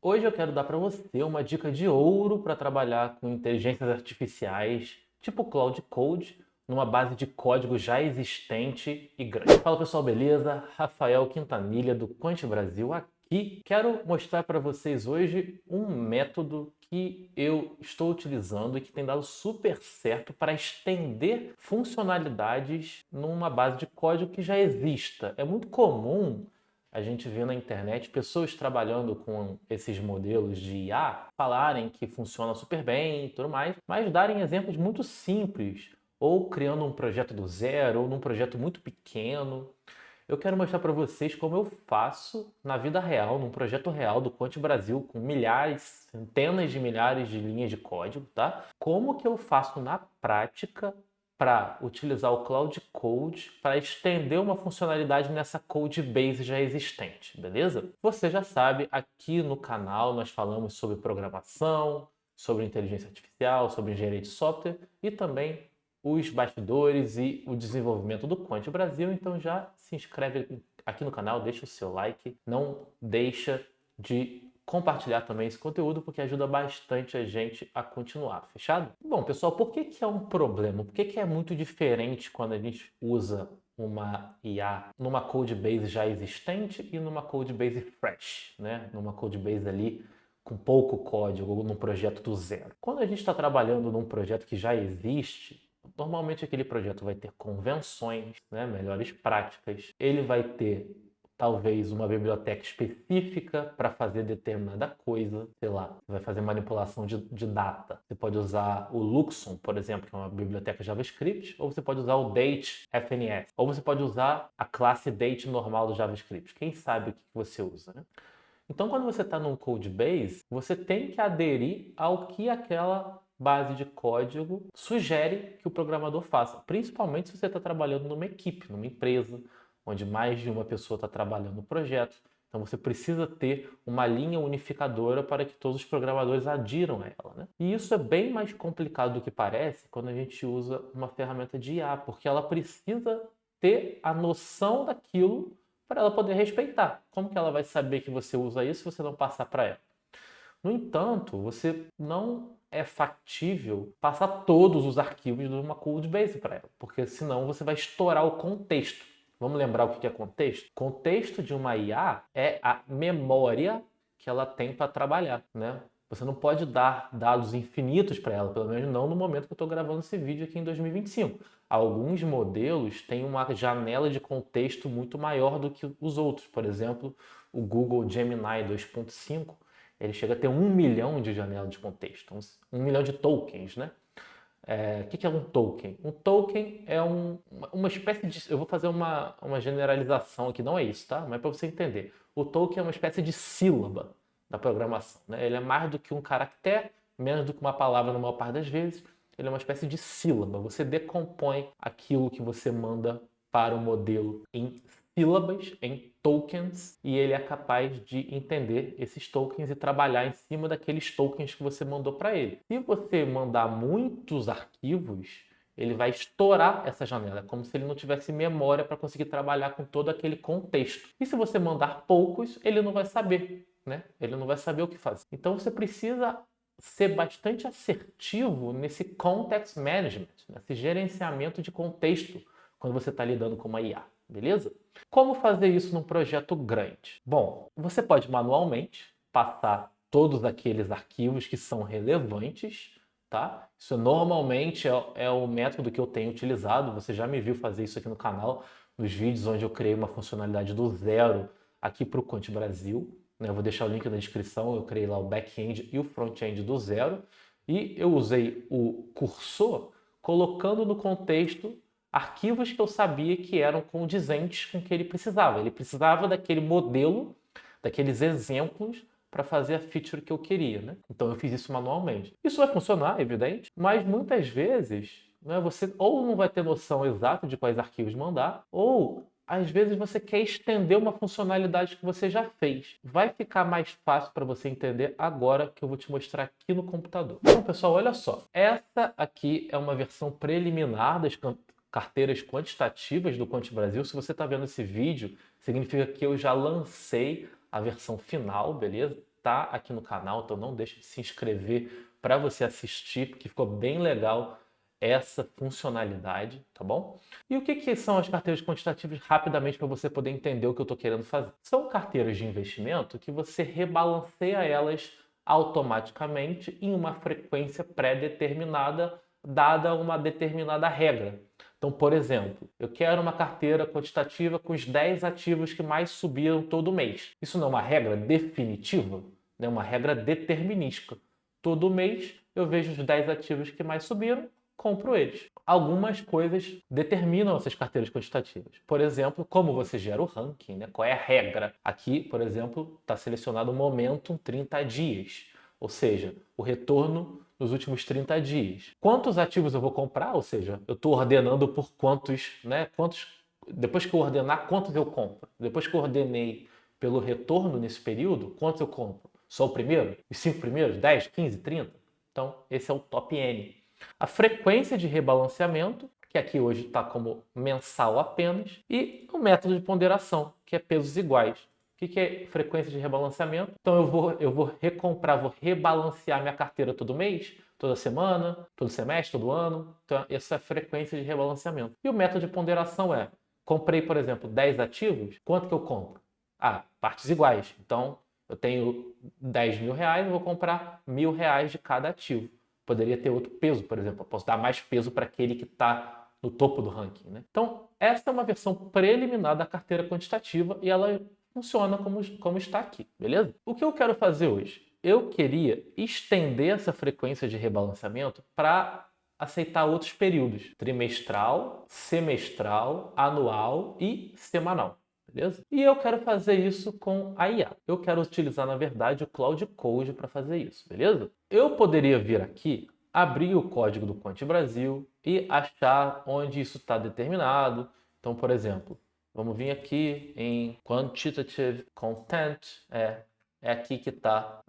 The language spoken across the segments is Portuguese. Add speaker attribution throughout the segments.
Speaker 1: Hoje eu quero dar para você uma dica de ouro para trabalhar com inteligências artificiais, tipo Cloud Code, numa base de código já existente e grande. Fala pessoal, beleza? Rafael Quintanilha do Quant Brasil aqui. Quero mostrar para vocês hoje um método que eu estou utilizando e que tem dado super certo para estender funcionalidades numa base de código que já exista. É muito comum a gente vê na internet pessoas trabalhando com esses modelos de IA falarem que funciona super bem e tudo mais, mas darem exemplos muito simples, ou criando um projeto do zero, ou num projeto muito pequeno. Eu quero mostrar para vocês como eu faço na vida real, num projeto real do Quant Brasil, com milhares, centenas de milhares de linhas de código, tá? Como que eu faço na prática para utilizar o Cloud Code para estender uma funcionalidade nessa code base já existente, beleza? Você já sabe, aqui no canal nós falamos sobre programação, sobre inteligência artificial, sobre engenharia de software e também os bastidores e o desenvolvimento do Quant Brasil. Então já se inscreve aqui no canal, deixa o seu like, não deixa de compartilhar também esse conteúdo, porque ajuda bastante a gente a continuar, fechado? Bom, pessoal, por que que é um problema? Por que que é muito diferente quando a gente usa uma IA numa code base já existente e numa code base fresh, né? Numa code base ali com pouco código ou num projeto do zero. Quando a gente está trabalhando num projeto que já existe, normalmente aquele projeto vai ter convenções, né, melhores práticas, ele vai ter talvez uma biblioteca específica para fazer determinada coisa, sei lá, vai fazer manipulação de data. Você pode usar o Luxon, por exemplo, que é uma biblioteca JavaScript, ou você pode usar o Date FNS, ou você pode usar a classe Date normal do JavaScript. Quem sabe o que você usa, né? Então, quando você está num code base, você tem que aderir ao que aquela base de código sugere que o programador faça, principalmente se você está trabalhando numa equipe, numa empresa, onde mais de uma pessoa está trabalhando no projeto. Então você precisa ter uma linha unificadora para que todos os programadores adiram a ela, né? E isso é bem mais complicado do que parece quando a gente usa uma ferramenta de IA, porque ela precisa ter a noção daquilo para ela poder respeitar. Como que ela vai saber que você usa isso se você não passar para ela? No entanto, você não é factível passar todos os arquivos de uma code base para ela, porque senão você vai estourar o contexto. Vamos lembrar o que é contexto? Contexto de uma IA é a memória que ela tem para trabalhar, né? Você não pode dar dados infinitos para ela, pelo menos não no momento que eu estou gravando esse vídeo aqui em 2025. Alguns modelos têm uma janela de contexto muito maior do que os outros. Por exemplo, o Google Gemini 2.5, ele chega a ter 1 milhão de janelas de contexto, 1 milhão de tokens, né? O que é um token? Um token é uma espécie de... Eu vou fazer uma generalização aqui, não é isso, tá? Mas para você entender. O token é uma espécie de sílaba da programação, né? Ele é mais do que um caractere, menos do que uma palavra na maior parte das vezes. Ele é uma espécie de sílaba. Você decompõe aquilo que você manda para o modelo em sílabas, em tokens, e ele é capaz de entender esses tokens e trabalhar em cima daqueles tokens que você mandou para ele. Se você mandar muitos arquivos, ele vai estourar essa janela, como se ele não tivesse memória para conseguir trabalhar com todo aquele contexto. E se você mandar poucos, ele não vai saber, né? Ele não vai saber o que fazer. Então você precisa ser bastante assertivo nesse context management, nesse gerenciamento de contexto, quando você está lidando com uma IA, beleza? Como fazer isso num projeto grande? Bom, você pode manualmente passar todos aqueles arquivos que são relevantes, tá? Isso normalmente é o método que eu tenho utilizado. Você já me viu fazer isso aqui no canal, nos vídeos onde eu criei uma funcionalidade do zero aqui para o Quant Brasil, né? Eu vou deixar o link na descrição. Eu criei lá o back-end e o front-end do zero e eu usei o cursor colocando no contexto arquivos que eu sabia que eram condizentes com o que ele precisava. Ele precisava daquele modelo, daqueles exemplos para fazer a feature que eu queria, né? Então eu fiz isso manualmente. Isso vai funcionar, é evidente, mas muitas vezes, né, você ou não vai ter noção exata de quais arquivos mandar, ou às vezes você quer estender uma funcionalidade que você já fez. Vai ficar mais fácil para você entender agora que eu vou te mostrar aqui no computador. Então, pessoal, olha só. Essa aqui é uma versão preliminar das carteiras quantitativas do Quant Brasil. Se você está vendo esse vídeo, significa que eu já lancei a versão final, beleza? tá aqui no canal, então não deixe de se inscrever para você assistir, porque ficou bem legal essa funcionalidade, tá bom? E o que são as carteiras quantitativas rapidamente para você poder entender o que eu estou querendo fazer? São carteiras de investimento que você rebalanceia elas automaticamente em uma frequência pré-determinada, dada uma determinada regra. Então, por exemplo, eu quero uma carteira quantitativa com os 10 ativos que mais subiram todo mês. Isso não é uma regra definitiva, é uma regra determinística. Todo mês eu vejo os 10 ativos que mais subiram, compro eles. Algumas coisas determinam essas carteiras quantitativas. Por exemplo, como você gera o ranking, né? Qual é a regra? Aqui, por exemplo, está selecionado o Momentum 30 dias, ou seja, o retorno nos últimos 30 dias. Quantos ativos eu vou comprar? Ou seja, eu estou ordenando por quantos, né? Depois que eu ordenar, quantos eu compro? Depois que eu ordenei pelo retorno nesse período, quantos eu compro? Só o primeiro? Os 5 primeiros? 10, 15, 30? Então, esse é o top N. A frequência de rebalanceamento, que aqui hoje está como mensal apenas, e o método de ponderação, que é pesos iguais. O que é frequência de rebalanceamento? Então eu vou recomprar, vou rebalancear minha carteira todo mês, toda semana, todo semestre, todo ano. Então essa é a frequência de rebalanceamento. E o método de ponderação é, comprei, por exemplo, 10 ativos, quanto que eu compro? Partes iguais. Então eu tenho 10 mil reais, eu vou comprar R$ 1.000 de cada ativo. Poderia ter outro peso, por exemplo. Eu posso dar mais peso para aquele que está no topo do ranking, né? Então, essa é uma versão preliminar da carteira quantitativa e ela funciona como está aqui, beleza? O que eu quero fazer hoje? Eu queria estender essa frequência de rebalanceamento para aceitar outros períodos: trimestral, semestral, anual e semanal. Beleza? E eu quero fazer isso com a IA. Eu quero utilizar, na verdade, o Cloud Code para fazer isso, beleza? Eu poderia vir aqui, abrir o código do Quant Brasil e achar onde isso está determinado. Então, por exemplo, vamos vir aqui em Quantitative Content, é aqui que está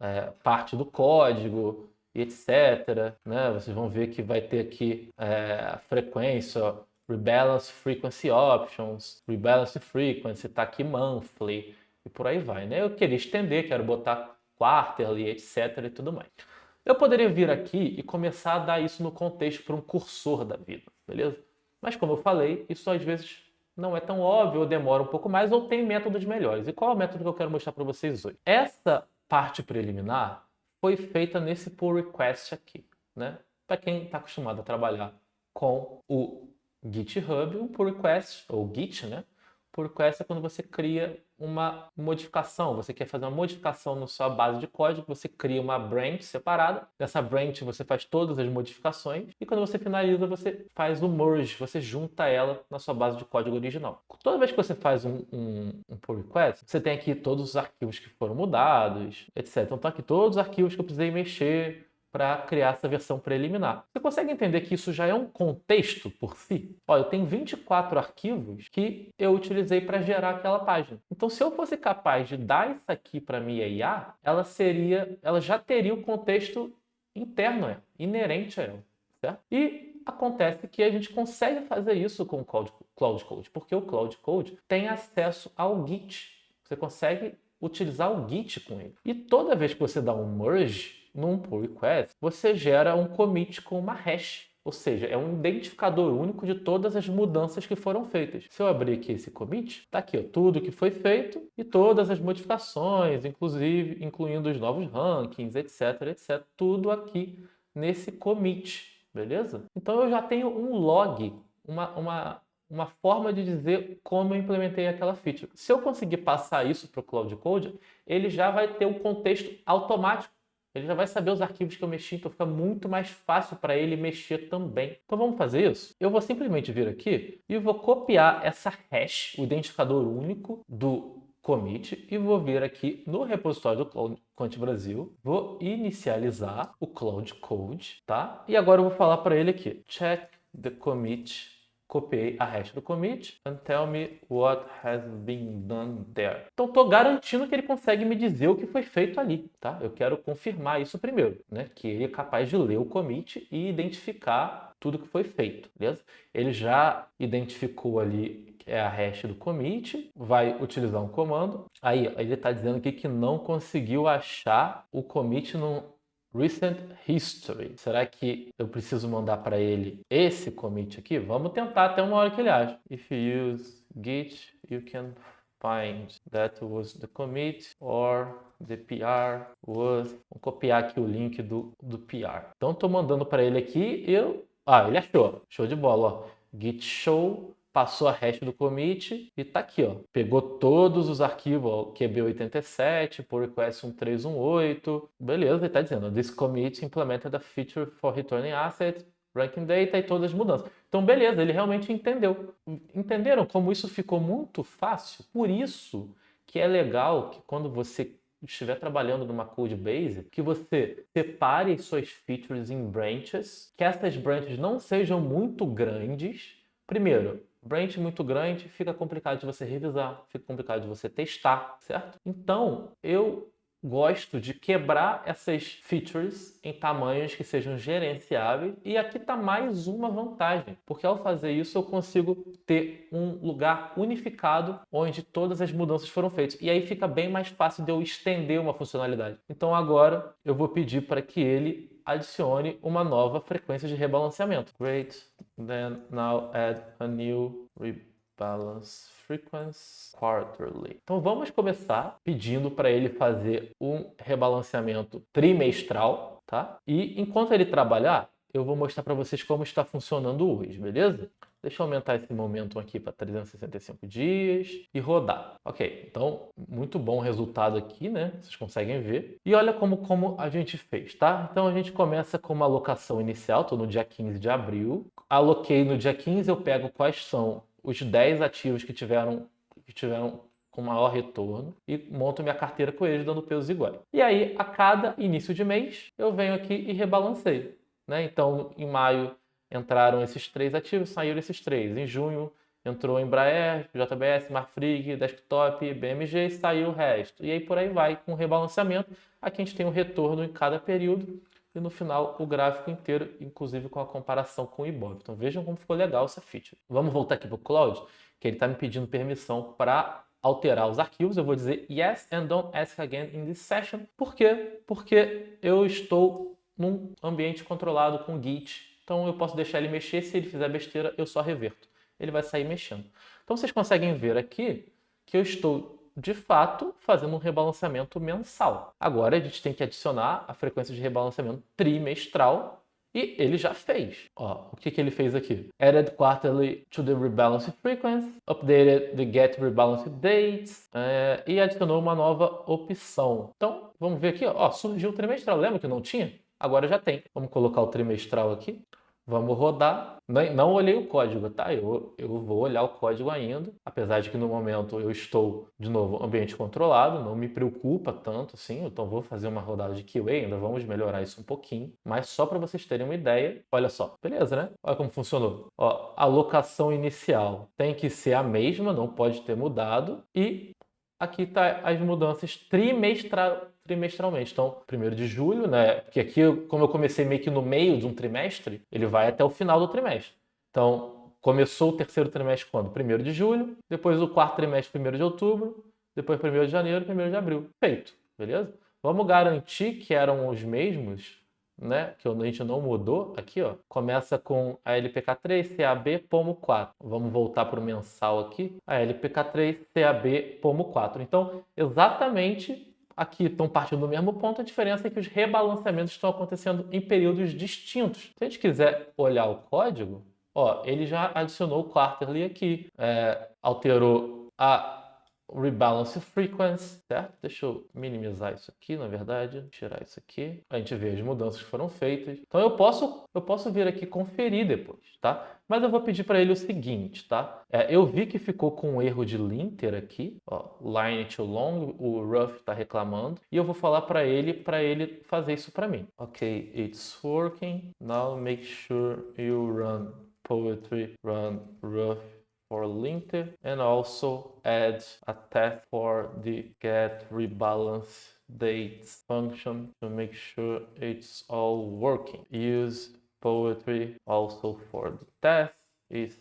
Speaker 1: parte do código, e etc. Né? Vocês vão ver que vai ter aqui a frequência, Rebalance Frequency Options, Rebalance Frequency, está aqui Monthly, e por aí vai. Né? Eu queria estender, quero botar Quarterly, etc. e tudo mais. Eu poderia vir aqui e começar a dar isso no contexto para um cursor da vida, beleza? Mas como eu falei, isso às vezes não é tão óbvio, ou demora um pouco mais, ou tem métodos melhores. E qual é o método que eu quero mostrar para vocês hoje? Essa parte preliminar foi feita nesse pull request aqui, né? Para quem está acostumado a trabalhar com o GitHub, um pull request, ou Git, né? Pull request é quando você cria uma modificação, você quer fazer uma modificação na sua base de código, você cria uma branch separada, nessa branch você faz todas as modificações e quando você finaliza você faz o merge, você junta ela na sua base de código original. Toda vez que você faz um pull request, você tem aqui todos os arquivos que foram mudados, etc. Então tá aqui todos os arquivos que eu precisei mexer para criar essa versão preliminar. Você consegue entender que isso já é um contexto por si? Olha, eu tenho 24 arquivos que eu utilizei para gerar aquela página. Então, se eu fosse capaz de dar isso aqui para minha IA, ela já teria o contexto interno, inerente a ela, certo? E acontece que a gente consegue fazer isso com o Cloud Code, porque o Cloud Code tem acesso ao Git. Você consegue utilizar o Git com ele. E toda vez que você dá um merge num pull request, você gera um commit com uma hash, ou seja, é um identificador único de todas as mudanças que foram feitas. Se eu abrir aqui esse commit, está aqui ó, tudo que foi feito e todas as modificações, inclusive incluindo os novos rankings, etc, etc, tudo aqui nesse commit, beleza? Então eu já tenho um log, uma forma de dizer como eu implementei aquela feature. Se eu conseguir passar isso para o Cloud Code, ele já vai ter um contexto automático. Ele já vai saber os arquivos que eu mexi, então fica muito mais fácil para ele mexer também. Então vamos fazer isso? Eu vou simplesmente vir aqui e vou copiar essa hash, o identificador único do commit, e vou vir aqui no repositório do Cloud Quant Brasil, vou inicializar o Cloud Code, tá? E agora eu vou falar para ele aqui, check the commit. Copiei a hash do commit and tell me what has been done there. Então estou garantindo que ele consegue me dizer o que foi feito ali, tá? Eu quero confirmar isso primeiro, né? Que ele é capaz de ler o commit e identificar tudo que foi feito, beleza? Ele já identificou ali é a hash do commit, vai utilizar um comando. Aí ele está dizendo aqui que não conseguiu achar o commit no Recent History. Será que eu preciso mandar para ele esse commit aqui? Vamos tentar até uma hora que ele acha. If you use git, you can find that was the commit or the PR was... Vou copiar aqui o link do PR. Então, estou mandando para ele aqui e ele achou. Show de bola, ó. Git show, passou a hash do commit e tá aqui, ó. Pegou todos os arquivos, ó, QB87, pull request 1318. Beleza, ele tá dizendo, this commit implemented a feature for returning asset, ranking data e todas as mudanças. Então, beleza, ele realmente entendeu. Entenderam como isso ficou muito fácil? Por isso que é legal que quando você estiver trabalhando numa code base, que você separe suas features em branches, que essas branches não sejam muito grandes. Primeiro, branch muito grande fica complicado de você revisar, fica complicado de você testar, certo? Então, eu gosto de quebrar essas features em tamanhos que sejam gerenciáveis, e aqui está mais uma vantagem, porque ao fazer isso eu consigo ter um lugar unificado onde todas as mudanças foram feitas, e aí fica bem mais fácil de eu estender uma funcionalidade. Então agora eu vou pedir para que ele adicione uma nova frequência de rebalanceamento. Great, then now add a new rebalance frequency quarterly. Então vamos começar pedindo para ele fazer um rebalanceamento trimestral, tá? E enquanto ele trabalhar, eu vou mostrar para vocês como está funcionando hoje, beleza? Deixa eu aumentar esse momento aqui para 365 dias e rodar. Ok, então muito bom o resultado aqui, né? Vocês conseguem ver. E olha como a gente fez, tá? Então a gente começa com uma alocação inicial, estou no dia 15 de abril. Aloquei no dia 15, eu pego quais são os 10 ativos que tiveram com maior retorno e monto minha carteira com eles, dando pesos iguais. E aí, a cada início de mês, eu venho aqui e rebalanceio, né? Então, em maio entraram esses 3 ativos, saíram esses 3. Em junho entrou Embraer, JBS, Marfrig, Desktop, BMG e saiu o resto. E aí por aí vai com o rebalanceamento. Aqui a gente tem um retorno em cada período e no final o gráfico inteiro, inclusive com a comparação com o Ibov. Então vejam como ficou legal essa feature. Vamos voltar aqui para o Cloud, que ele está me pedindo permissão para alterar os arquivos. Eu vou dizer yes and don't ask again in this session. Por quê? Porque eu estou num ambiente controlado com Git. Então eu posso deixar ele mexer, se ele fizer besteira, eu só reverto. Ele vai sair mexendo. Então vocês conseguem ver aqui que eu estou, de fato, fazendo um rebalanceamento mensal. Agora a gente tem que adicionar a frequência de rebalanceamento trimestral e ele já fez. Ó, o que ele fez aqui? Added quarterly to the rebalance frequency, updated the get rebalance dates e adicionou uma nova opção. Então, vamos ver aqui, ó, surgiu o trimestral. Lembra que não tinha? Agora já tem. Vamos colocar o trimestral aqui. Vamos rodar. Não olhei o código, tá? Eu vou olhar o código ainda, apesar de que no momento eu estou, de novo, ambiente controlado, não me preocupa tanto assim, então vou fazer uma rodada de QA, ainda vamos melhorar isso um pouquinho, mas só para vocês terem uma ideia, olha só, beleza, né? Olha como funcionou. Ó, a alocação inicial tem que ser a mesma, não pode ter mudado, e aqui tá as mudanças trimestralmente. Então, 1º de julho, né? Porque aqui, como eu comecei meio que no meio de um trimestre, ele vai até o final do trimestre. Então, começou o 3º trimestre quando? 1º de julho, depois o 4º trimestre, 1º de outubro, depois 1º de janeiro, 1º de abril. Feito, beleza? Vamos garantir que eram os mesmos, né? Que a gente não mudou. Aqui, ó, começa com a LPK3, CAB, POMO 4. Vamos voltar para o mensal aqui. A LPK3, CAB, POMO 4. Então, exatamente aqui estão partindo do mesmo ponto. A diferença é que os rebalanceamentos estão acontecendo em períodos distintos. Se a gente quiser olhar o código, ó, ele já adicionou o quarterly aqui, alterou a rebalance frequency, certo? Deixa eu minimizar isso aqui, na verdade, tirar isso aqui. A gente vê as mudanças que foram feitas. Então eu posso vir aqui conferir depois, tá? Mas eu vou pedir para ele o seguinte, tá? Eu vi que ficou com um erro de linter aqui, ó, line too long, o Ruff está reclamando, e eu vou falar para ele fazer isso para mim. Ok, it's working. Now make sure you run poetry, run Ruff for linter, and also add a test for the get rebalance dates function to make sure it's all working. Use poetry also for the test. Is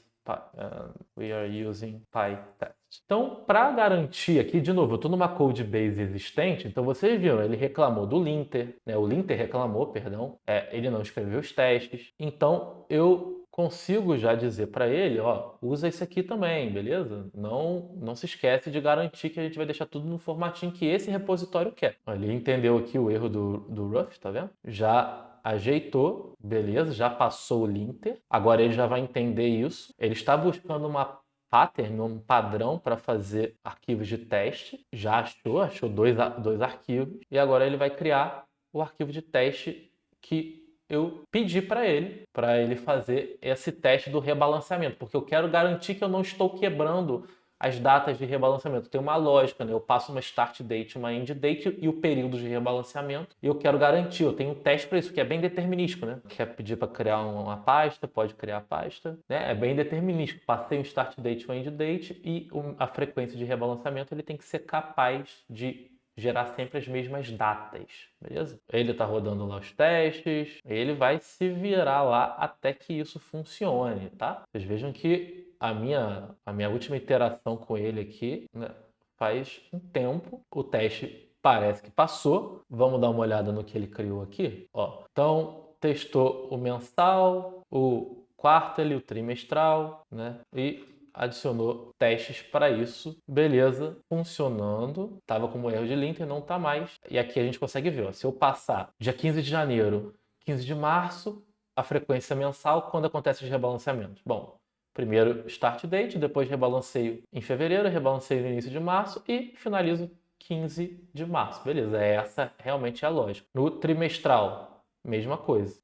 Speaker 1: we are using PyTest. Então, para garantir aqui, de novo, eu estou numa code base existente, então vocês viram, ele reclamou do linter, né? O linter reclamou, perdão, ele não escreveu os testes. Então, eu consigo já dizer para ele, ó, usa isso aqui também, beleza? Não se esquece de garantir que a gente vai deixar tudo no formatinho que esse repositório quer. Ele entendeu aqui o erro do Rough, tá vendo? Já ajeitou, beleza, já passou o linter. Agora ele já vai entender isso. Ele está buscando uma pattern, um padrão para fazer arquivos de teste. Já achou dois arquivos. E agora ele vai criar o arquivo de teste que eu pedi para ele fazer esse teste do rebalanceamento, porque eu quero garantir que eu não estou quebrando as datas de rebalanceamento. Tem uma lógica, né? Eu passo uma start date, uma end date e o período de rebalanceamento. E eu quero garantir, eu tenho um teste para isso, que é bem determinístico, né? Quer pedir para criar uma pasta, pode criar a pasta, né? É bem determinístico. Passei um start date, uma end date e a frequência de rebalanceamento ele tem que ser capaz de gerar sempre as mesmas datas, beleza? Ele está rodando lá os testes, ele vai se virar lá até que isso funcione, tá? Vocês vejam que a minha última interação com ele aqui, né, faz um tempo, o teste parece que passou. Vamos dar uma olhada no que ele criou aqui, ó. Então, testou o mensal, o quarterly, o trimestral, né? E adicionou testes para isso. Beleza, funcionando. Tava como erro de linter, não tá mais. E aqui a gente consegue ver, ó, se eu passar dia 15 de janeiro, 15 de março, a frequência mensal, quando acontece os rebalanceamentos. Bom, primeiro start date, depois rebalanceio em fevereiro, rebalanceio no início de março e finalizo 15 de março. Beleza, essa realmente é a lógica. No trimestral, mesma coisa.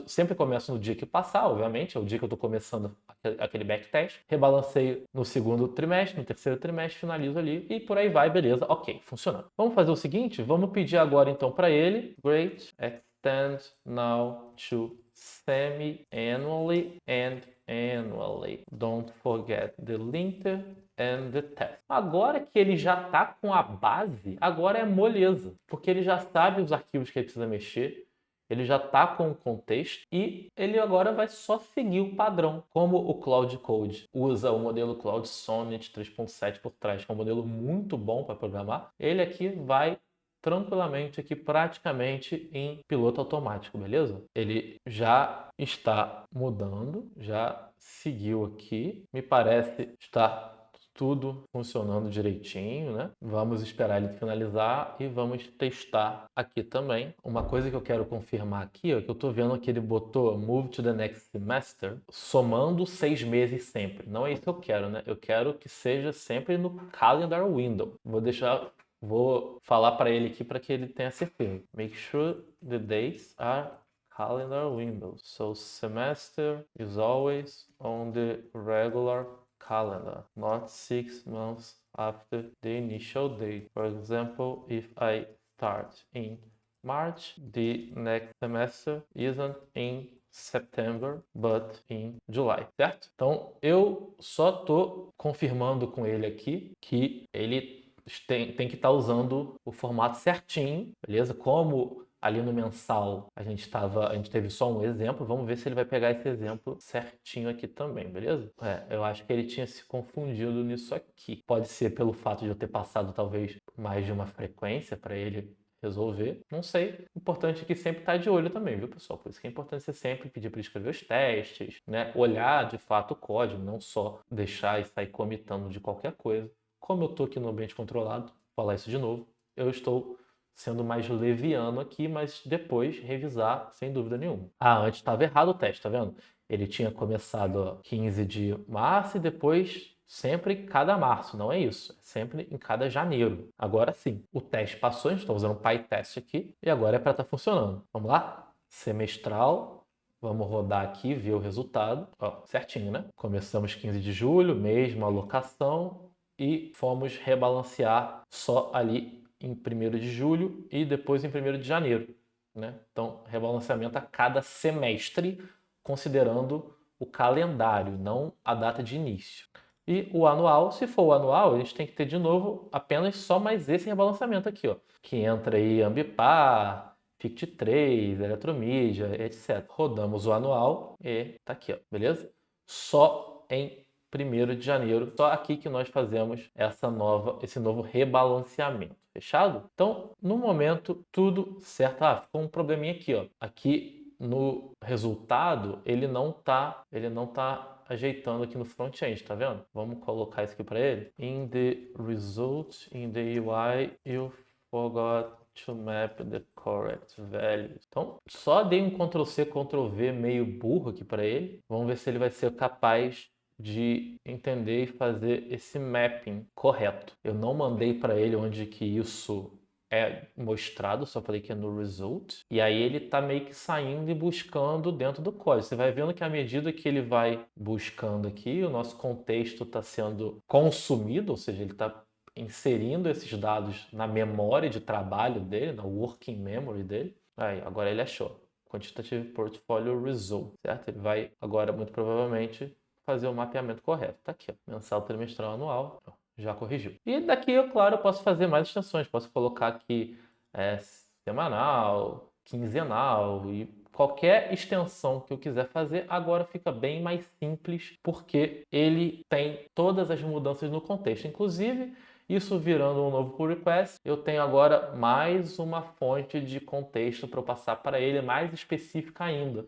Speaker 1: Sempre começo no dia que passar, obviamente, é o dia que eu estou começando aquele backtest. Rebalanceio no segundo trimestre, no terceiro trimestre, finalizo ali e por aí vai, beleza, ok, funcionando. Vamos fazer o seguinte, vamos pedir agora então para ele, great, extend now to semi-annually and annually. Don't forget the linter and the test. Agora que ele já está com a base, agora é moleza, porque ele já sabe os arquivos que ele precisa mexer, ele já está com o contexto e ele agora vai só seguir o padrão. Como o Cloud Code usa o modelo Cloud Sonnet 3.7 por trás, que é um modelo muito bom para programar, ele aqui vai tranquilamente aqui, praticamente em piloto automático, beleza? Ele já está mudando, já seguiu aqui, me parece estar tudo funcionando direitinho, né? Vamos esperar ele finalizar e vamos testar aqui também. Uma coisa que eu quero confirmar aqui, ó, que eu tô vendo que ele botou Move to the next semester, somando 6 meses sempre. Não é isso que eu quero, né? Eu quero que seja sempre no calendar window. Vou falar para ele aqui para que ele tenha certeza. Make sure the dates are calendar windows. So semester is always on the regular calendar, not 6 months after the initial date. For example, if I start in March, the next semester isn't in September, but in July, certo? Então, eu só tô confirmando com ele aqui que ele tem que estar usando o formato certinho, beleza? Como ali no mensal a gente teve só um exemplo, vamos ver se ele vai pegar esse exemplo certinho aqui também, beleza? Eu acho que ele tinha se confundido nisso aqui. Pode ser pelo fato de eu ter passado talvez mais de uma frequência para ele resolver, não sei. O importante é que sempre tá de olho também, viu, pessoal? Por isso que é importante você sempre pedir para ele escrever os testes, né? Olhar de fato o código, não só deixar e sair comitando de qualquer coisa. Como eu estou aqui no ambiente controlado, vou falar isso de novo, eu estou sendo mais leviano aqui, mas depois revisar sem dúvida nenhuma. Antes estava errado o teste, tá vendo? Ele tinha começado 15 de março e depois sempre cada março, não é isso. É sempre em cada janeiro. Agora sim, o teste passou, a gente está usando o PyTest aqui e agora é para estar funcionando. Vamos lá? Semestral. Vamos rodar aqui e ver o resultado. Ó, certinho, né? Começamos 15 de julho, mesma alocação e fomos rebalancear só ali em 1º de julho e depois em 1º de janeiro, né? Então, rebalanceamento a cada semestre, considerando o calendário, não a data de início. E o anual, se for o anual, a gente tem que ter de novo apenas só mais esse rebalanceamento aqui, ó, que entra aí Ambipar, Fict3, Eletromídia, etc. Rodamos o anual e tá aqui, ó, beleza? Só em 1º de janeiro. Só aqui que nós fazemos esse novo rebalanceamento. Fechado? Então, no momento, tudo certo. Ah, ficou um probleminha aqui, ó. Aqui no resultado, ele não tá ajeitando aqui no front-end, tá vendo? Vamos colocar isso aqui para ele. In the result, in the UI, you forgot to map the correct values. Então, só dei um Ctrl+C, Ctrl+V meio burro aqui para ele. Vamos ver se ele vai ser capaz de entender e fazer esse mapping correto. Eu não mandei para ele onde que isso é mostrado, só falei que é no result. E aí ele tá meio que saindo e buscando dentro do código. Você vai vendo que à medida que ele vai buscando aqui, o nosso contexto está sendo consumido, ou seja, ele está inserindo esses dados na memória de trabalho dele, na working memory dele. Aí, agora ele achou. Quantitative Portfolio Result, certo? Ele vai agora, muito provavelmente, fazer o mapeamento correto. Tá aqui, ó. Mensal, trimestral, anual. Já corrigiu. E daqui, é claro, eu posso fazer mais extensões. Posso colocar aqui semanal, quinzenal e qualquer extensão que eu quiser fazer. Agora fica bem mais simples porque ele tem todas as mudanças no contexto. Inclusive, isso virando um novo pull request, eu tenho agora mais uma fonte de contexto para eu passar para ele, mais específica ainda.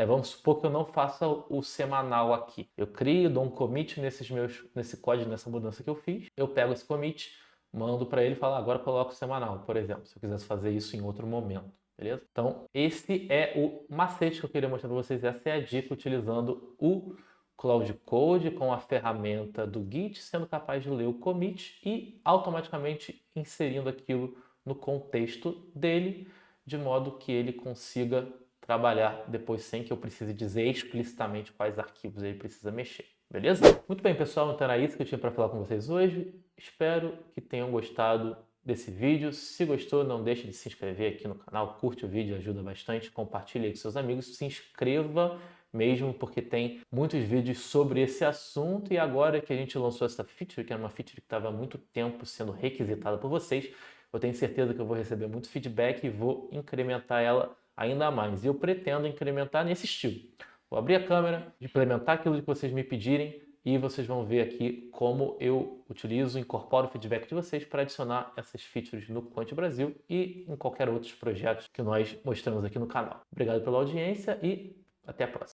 Speaker 1: Vamos supor que eu não faça o semanal aqui. Eu crio, dou um commit nesse código, nessa mudança que eu fiz. Eu pego esse commit, mando para ele e falo, agora coloco o semanal, por exemplo, se eu quisesse fazer isso em outro momento. Beleza? Então, esse é o macete que eu queria mostrar para vocês. Essa é a dica utilizando o Cloud Code com a ferramenta do Git, sendo capaz de ler o commit e automaticamente inserindo aquilo no contexto dele, de modo que ele consiga trabalhar depois sem que eu precise dizer explicitamente quais arquivos ele precisa mexer. Beleza? Muito bem, pessoal. Então era isso que eu tinha para falar com vocês hoje. Espero que tenham gostado desse vídeo. Se gostou, não deixe de se inscrever aqui no canal. Curte o vídeo, ajuda bastante. Compartilhe aí com seus amigos. Se inscreva mesmo, porque tem muitos vídeos sobre esse assunto. E agora que a gente lançou essa feature, que era uma feature que estava há muito tempo sendo requisitada por vocês, eu tenho certeza que eu vou receber muito feedback e vou incrementar ela ainda mais. E eu pretendo incrementar nesse estilo. Vou abrir a câmera, implementar aquilo que vocês me pedirem e vocês vão ver aqui como eu utilizo, incorporo o feedback de vocês para adicionar essas features no Quant Brasil e em qualquer outros projetos que nós mostramos aqui no canal. Obrigado pela audiência e até a próxima.